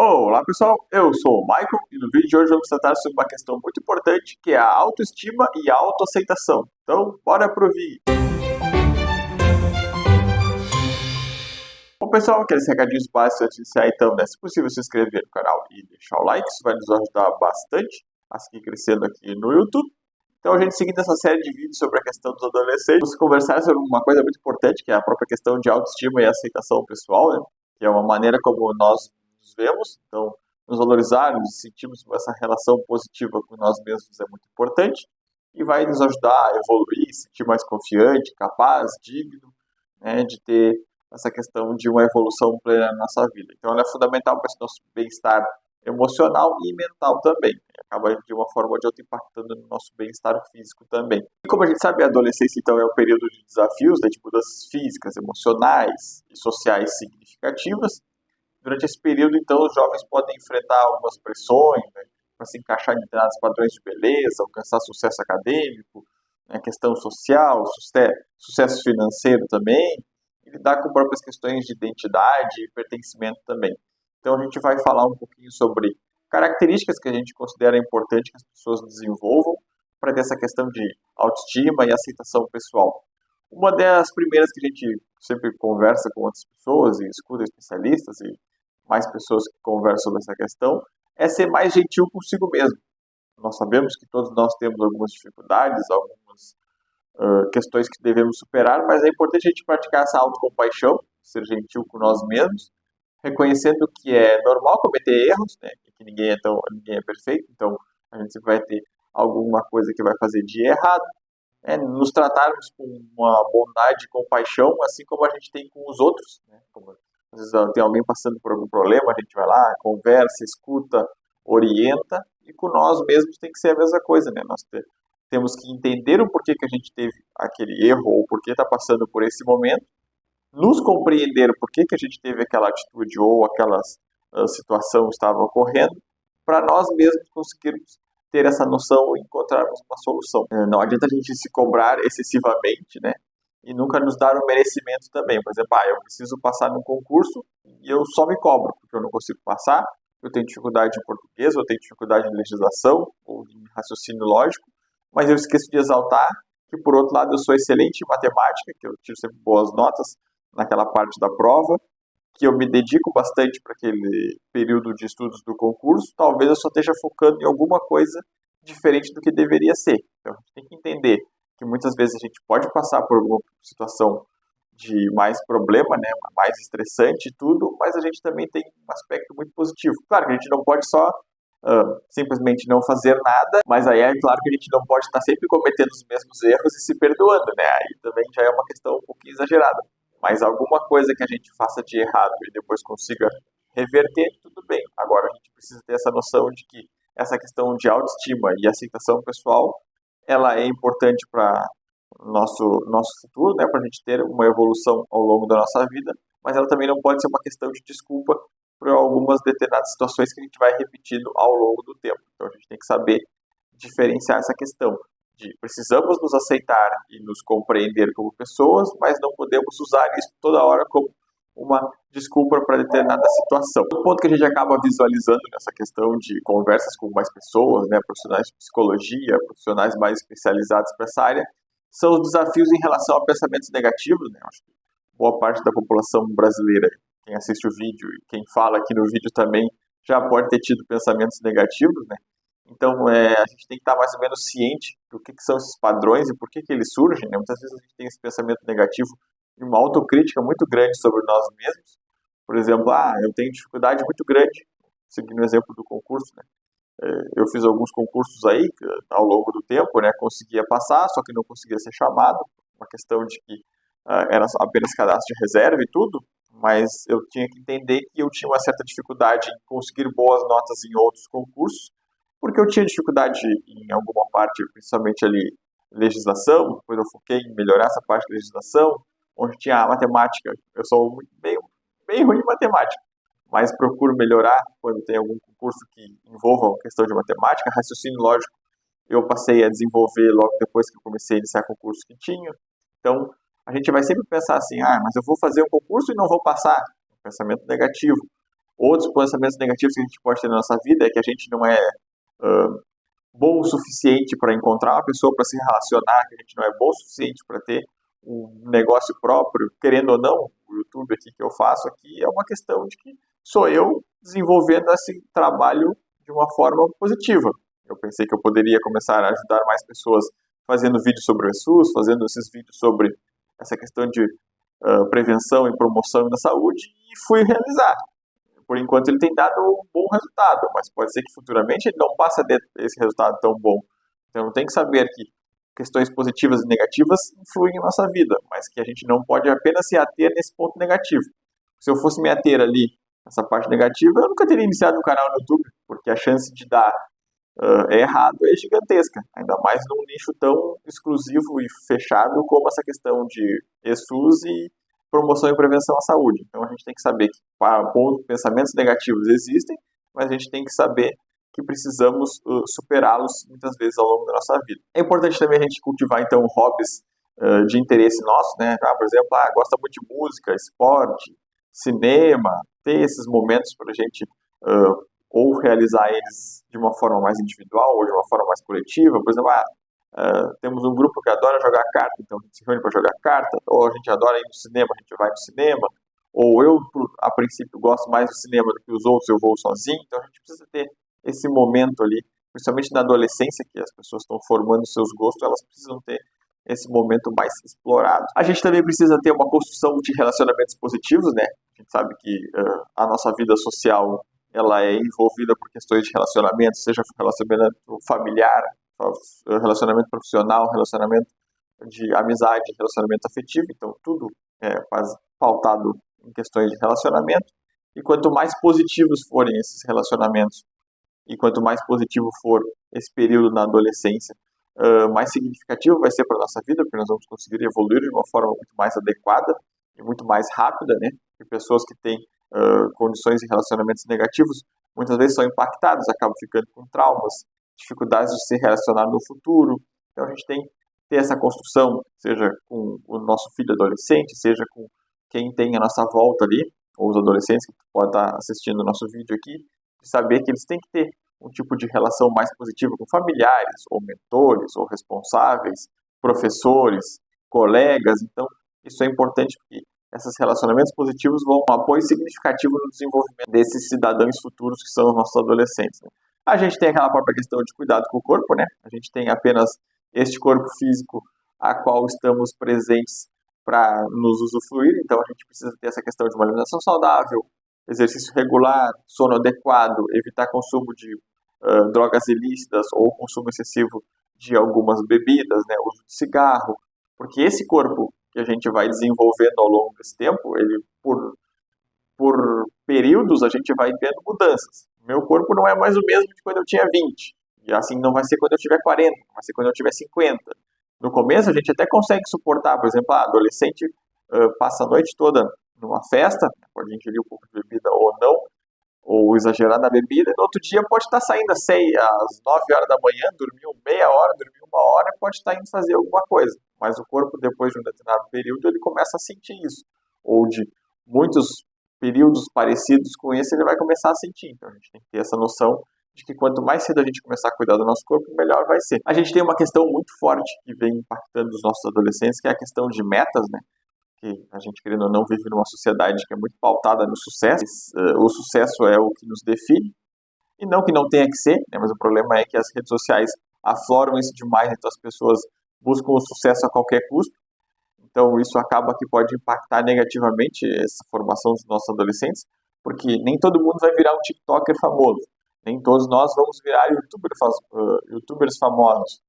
Olá pessoal, eu sou o Michael e no vídeo de hoje vamos tratar sobre uma questão muito importante que é a autoestima e a autoaceitação. Então, bora pro vídeo! Bom pessoal, aqueles recadinhos básicos antes de iniciar então, né? Se possível se inscrever no canal e deixar o like, isso vai nos ajudar bastante a seguir crescendo aqui no YouTube. Então a gente seguindo essa série de vídeos sobre a questão dos adolescentes, vamos conversar sobre uma coisa muito importante que é a própria questão de autoestima e aceitação pessoal, né? Que é uma maneira como nós nos vemos, então nos valorizarmos e sentirmos essa relação positiva com nós mesmos é muito importante e vai nos ajudar a evoluir, se sentir mais confiante, capaz, digno, né, de ter essa questão de uma evolução plena na nossa vida. Então ela é fundamental para esse nosso bem-estar emocional e mental também. Acaba de uma forma ou de outra impactando no nosso bem-estar físico também. E como a gente sabe, a adolescência então é um período de desafios, né, de mudanças físicas, emocionais e sociais significativas. Durante esse período, então, os jovens podem enfrentar algumas pressões, né, para se encaixar em determinados padrões de beleza, alcançar sucesso acadêmico, né, questão social, sucesso financeiro também, e lidar com próprias questões de identidade e pertencimento também. Então, a gente vai falar um pouquinho sobre características que a gente considera importante que as pessoas desenvolvam para ter essa questão de autoestima e aceitação pessoal. Uma das primeiras que a gente sempre conversa com outras pessoas e escuta especialistas e mais pessoas que conversam sobre essa questão é ser mais gentil consigo mesmo. Nós sabemos que todos nós temos algumas dificuldades, algumas questões que devemos superar, mas é importante a gente praticar essa autocompaixão, ser gentil com nós mesmos, reconhecendo que é normal cometer erros, né, que ninguém é perfeito, então a gente sempre vai ter alguma coisa que vai fazer de errado, nos tratarmos com uma bondade e compaixão, assim como a gente tem com os outros, né? Como, às vezes tem alguém passando por algum problema, a gente vai lá, conversa, escuta, orienta, e com nós mesmos tem que ser a mesma coisa, né? Temos que entender o porquê que a gente teve aquele erro, ou o porquê está passando por esse momento, nos compreender o porquê que a gente teve aquela atitude ou aquela situação estava ocorrendo, para nós mesmos conseguirmos ter essa noção e encontrarmos uma solução. Não adianta a gente se cobrar excessivamente, né? E nunca nos dar o merecimento também. Por exemplo, eu preciso passar num concurso e eu só me cobro, porque eu não consigo passar, eu tenho dificuldade em português, eu tenho dificuldade em legislação ou em raciocínio lógico, mas eu esqueço de exaltar que, por outro lado, eu sou excelente em matemática, que eu tiro sempre boas notas naquela parte da prova, que eu me dedico bastante para aquele período de estudos do concurso, talvez eu só esteja focando em alguma coisa diferente do que deveria ser. Então, a gente tem que entender que muitas vezes a gente pode passar por alguma situação de mais problema, né, mais estressante e tudo, mas a gente também tem um aspecto muito positivo. Claro que a gente não pode só simplesmente não fazer nada, mas aí é claro que a gente não pode estar sempre cometendo os mesmos erros e se perdoando, né? Aí também já é uma questão um pouquinho exagerada. Mas alguma coisa que a gente faça de errado e depois consiga reverter, tudo bem. Agora a gente precisa ter essa noção de que essa questão de autoestima e aceitação pessoal, ela é importante para nosso futuro, né, para a gente ter uma evolução ao longo da nossa vida, mas ela também não pode ser uma questão de desculpa por algumas determinadas situações que a gente vai repetindo ao longo do tempo. Então a gente tem que saber diferenciar essa questão de precisamos nos aceitar e nos compreender como pessoas, mas não podemos usar isso toda hora como uma desculpa para determinada situação. O ponto que a gente acaba visualizando nessa questão de conversas com mais pessoas, né, profissionais de psicologia, profissionais mais especializados para essa área, são os desafios em relação a pensamentos negativos, né? Acho que boa parte da população brasileira, quem assiste o vídeo e quem fala aqui no vídeo também, já pode ter tido pensamentos negativos, né? Então, a gente tem que estar mais ou menos ciente do que são esses padrões e por que eles surgem, né? Muitas vezes a gente tem esse pensamento negativo e uma autocrítica muito grande sobre nós mesmos. Por exemplo, eu tenho dificuldade muito grande, seguindo o exemplo do concurso, né? Eu fiz alguns concursos aí ao longo do tempo, né? Conseguia passar, só que não conseguia ser chamado. Uma questão de que era apenas cadastro de reserva e tudo, mas eu tinha que entender que eu tinha uma certa dificuldade em conseguir boas notas em outros concursos, porque eu tinha dificuldade em alguma parte, principalmente ali legislação, depois eu foquei em melhorar essa parte de legislação, onde tinha a matemática. Eu sou bem ruim em matemática, mas procuro melhorar quando tem algum concurso que envolva a questão de matemática. Raciocínio lógico eu passei a desenvolver logo depois que eu comecei a iniciar concurso que tinha. Então, a gente vai sempre pensar assim, mas eu vou fazer um concurso e não vou passar. Um pensamento negativo. Outros pensamentos negativos que a gente pode ter na nossa vida é que a gente não é bom o suficiente para encontrar uma pessoa para se relacionar, que a gente não é bom o suficiente para ter um negócio próprio, querendo ou não. O YouTube aqui que eu faço aqui é uma questão de que sou eu desenvolvendo esse trabalho de uma forma positiva. Eu pensei que eu poderia começar a ajudar mais pessoas fazendo vídeos sobre o SUS, fazendo esses vídeos sobre essa questão de prevenção e promoção da saúde, e fui realizar. Por enquanto ele tem dado um bom resultado, mas pode ser que futuramente ele não passe a ter esse resultado tão bom. Então tem que saber que questões positivas e negativas influem em nossa vida, mas que a gente não pode apenas se ater nesse ponto negativo. Se eu fosse me ater ali nessa parte negativa, eu nunca teria iniciado um canal no YouTube, porque a chance de dar errado é gigantesca, ainda mais num nicho tão exclusivo e fechado como essa questão de SUS e promoção e prevenção à saúde. Então a gente tem que saber que pensamentos negativos existem, mas a gente tem que saber que precisamos superá-los muitas vezes ao longo da nossa vida. É importante também a gente cultivar então hobbies de interesse nosso, né? Por exemplo, gosta muito de música, esporte, cinema, ter esses momentos para a gente ou realizar eles de uma forma mais individual ou de uma forma mais coletiva. Por exemplo, temos um grupo que adora jogar carta, então a gente se reúne para jogar carta, ou a gente adora ir no cinema, a gente vai no cinema, ou eu, a princípio, gosto mais do cinema do que os outros, eu vou sozinho, então a gente precisa ter esse momento ali, principalmente na adolescência, que as pessoas estão formando seus gostos, elas precisam ter esse momento mais explorado. A gente também precisa ter uma construção de relacionamentos positivos, né? A gente sabe que a nossa vida social ela é envolvida por questões de relacionamento, seja relacionamento familiar, relacionamento profissional, relacionamento de amizade, relacionamento afetivo, então tudo é quase pautado em questões de relacionamento, e quanto mais positivos forem esses relacionamentos, e quanto mais positivo for esse período na adolescência, mais significativo vai ser para a nossa vida, porque nós vamos conseguir evoluir de uma forma muito mais adequada e muito mais rápida, né? E pessoas que têm condições de relacionamentos negativos, muitas vezes são impactados, acabam ficando com traumas, dificuldades de se relacionar no futuro. Então a gente tem que ter essa construção, seja com o nosso filho adolescente, seja com quem tem a nossa volta ali, ou os adolescentes que podem estar assistindo o nosso vídeo aqui, de saber que eles têm que ter um tipo de relação mais positiva com familiares, ou mentores, ou responsáveis, professores, colegas. Então isso é importante porque esses relacionamentos positivos vão um apoio significativo no desenvolvimento desses cidadãos futuros que são os nossos adolescentes, né? A gente tem aquela própria questão de cuidado com o corpo, né? A gente tem apenas este corpo físico a qual estamos presentes para nos usufruir, então a gente precisa ter essa questão de uma alimentação saudável, exercício regular, sono adequado, evitar consumo de drogas ilícitas ou consumo excessivo de algumas bebidas, né? Uso de cigarro, porque esse corpo que a gente vai desenvolvendo ao longo desse tempo, ele por períodos a gente vai vendo mudanças. Meu corpo não é mais o mesmo de quando eu tinha 20. E assim não vai ser quando eu tiver 40, vai ser quando eu tiver 50. No começo a gente até consegue suportar, por exemplo, a adolescente passa a noite toda numa festa, pode ingerir um pouco de bebida ou não, ou exagerar na bebida, e no outro dia pode estar saindo às 9 horas da manhã, dormiu meia hora, dormiu uma hora, pode estar indo fazer alguma coisa. Mas o corpo, depois de um determinado período, ele começa a sentir isso. Ou de muitos períodos parecidos com esse, ele vai começar a sentir. Então a gente tem que ter essa noção de que quanto mais cedo a gente começar a cuidar do nosso corpo, melhor vai ser. A gente tem uma questão muito forte que vem impactando os nossos adolescentes, que é a questão de metas, né? Que a gente, querendo ou não, vive numa sociedade que é muito pautada no sucesso. O sucesso é o que nos define, e não que não tenha que ser, né? Mas o problema é que as redes sociais afloram isso demais, então as pessoas buscam o sucesso a qualquer custo. Então isso acaba que pode impactar negativamente essa formação dos nossos adolescentes, porque nem todo mundo vai virar um TikToker famoso, nem todos nós vamos virar YouTubers famosos,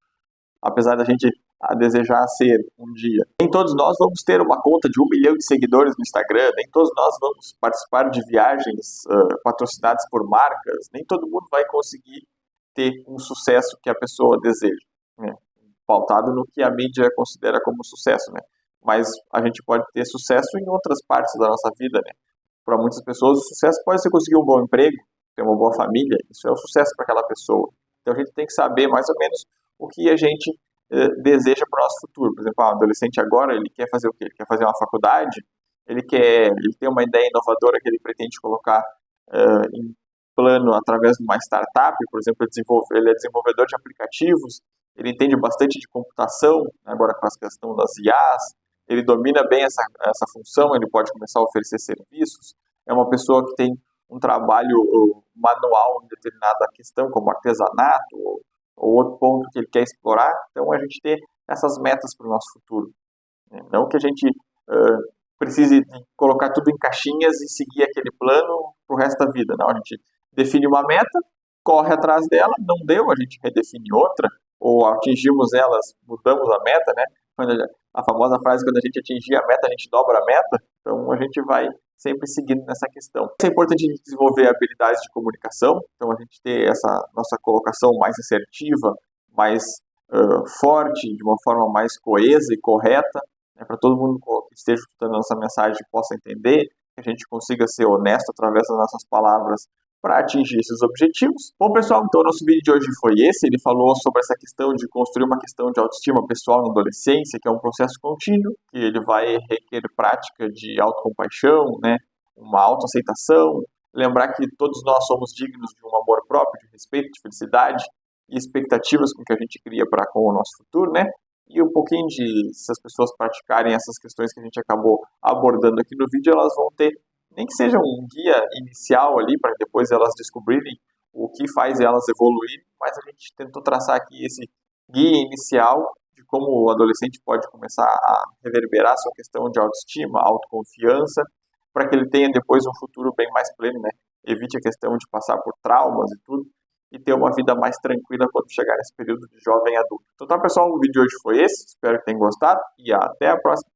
apesar da gente desejar ser um dia. Nem todos nós vamos ter uma conta de 1 milhão de seguidores no Instagram, nem todos nós vamos participar de viagens patrocinadas por marcas, nem todo mundo vai conseguir ter um sucesso que a pessoa deseja, né? Pautado no que a mídia considera como sucesso, né? Mas a gente pode ter sucesso em outras partes da nossa vida, né? Para muitas pessoas o sucesso pode ser conseguir um bom emprego, ter uma boa família, isso é o sucesso para aquela pessoa. Então a gente tem que saber mais ou menos o que a gente deseja para o nosso futuro. Por exemplo, o adolescente agora, ele quer fazer o quê? Ele quer fazer uma faculdade, ele tem uma ideia inovadora que ele pretende colocar em plano através de uma startup, por exemplo, ele é desenvolvedor de aplicativos, ele entende bastante de computação, agora com a questão das IAs, ele domina bem essa função, ele pode começar a oferecer serviços, é uma pessoa que tem um trabalho manual em determinada questão, como artesanato, ou outro ponto que ele quer explorar, então a gente tem essas metas para o nosso futuro. Não que a gente precise colocar tudo em caixinhas e seguir aquele plano para o resto da vida, não, a gente define uma meta, corre atrás dela, não deu, a gente redefine outra, ou atingimos elas, mudamos a meta, né? A famosa frase, quando a gente atingir a meta, a gente dobra a meta, então a gente vai sempre seguindo nessa questão. É importante a gente desenvolver habilidades de comunicação, então a gente ter essa nossa colocação mais assertiva, mais forte, de uma forma mais coesa e correta, né, para todo mundo que esteja escutando a nossa mensagem possa entender, que a gente consiga ser honesto através das nossas palavras para atingir esses objetivos. Bom, pessoal, então o nosso vídeo de hoje foi esse. Ele falou sobre essa questão de construir uma questão de autoestima pessoal na adolescência, que é um processo contínuo, que ele vai requerer prática de autocompaixão, né, uma autoaceitação, lembrar que todos nós somos dignos de um amor próprio, de respeito, de felicidade e expectativas com que a gente cria para com o nosso futuro, né? E um pouquinho se as pessoas praticarem essas questões que a gente acabou abordando aqui no vídeo, elas vão ter nem que seja um guia inicial ali, para depois elas descobrirem o que faz elas evoluírem, mas a gente tentou traçar aqui esse guia inicial de como o adolescente pode começar a reverberar sua questão de autoestima, autoconfiança, para que ele tenha depois um futuro bem mais pleno, né? Evite a questão de passar por traumas e tudo, e ter uma vida mais tranquila quando chegar nesse período de jovem adulto. Então tá, pessoal, o vídeo de hoje foi esse, espero que tenham gostado, e até a próxima.